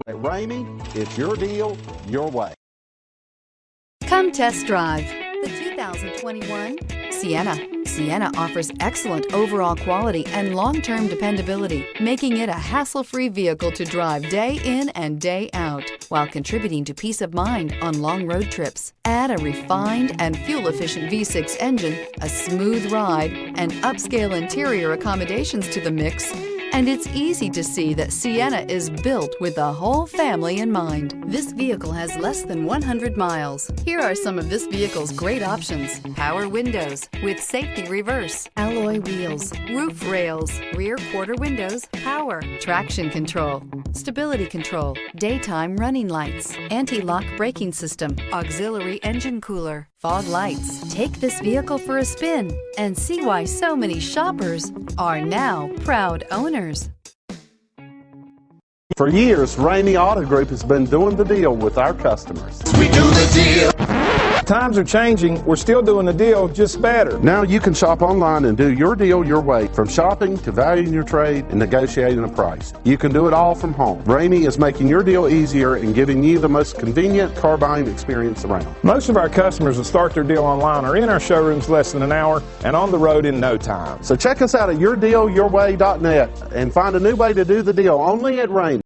At Ramey, it's your deal, your way. Come test drive the 2021 Sienna. Sienna offers excellent overall quality and long-term dependability, making it a hassle-free vehicle to drive day in and day out, while contributing to peace of mind on long road trips. Add a refined and fuel-efficient V6 engine, a smooth ride, and upscale interior accommodations to the mix, and it's easy to see that Sienna is built with the whole family in mind. This vehicle has less than 100 miles. Here are some of this vehicle's great options: power windows with safety reverse, alloy wheels, roof rails, rear quarter windows, power, traction control, stability control, daytime running lights, anti-lock braking system, auxiliary engine cooler, fog lights. Take this vehicle for a spin and see why so many shoppers are now proud owners. For years, Ramey Auto Group has been doing the deal with our customers. We do the deal. Times are changing. We're still doing the deal, just better. Now you can shop online and do your deal your way, from shopping to valuing your trade and negotiating a price. You can do it all from home. Ramey is making your deal easier and giving you the most convenient car buying experience around. Most of our customers that start their deal online are in our showrooms less than an hour and on the road in no time. So check us out at yourdealyourway.net and find a new way to do the deal only at Ramey.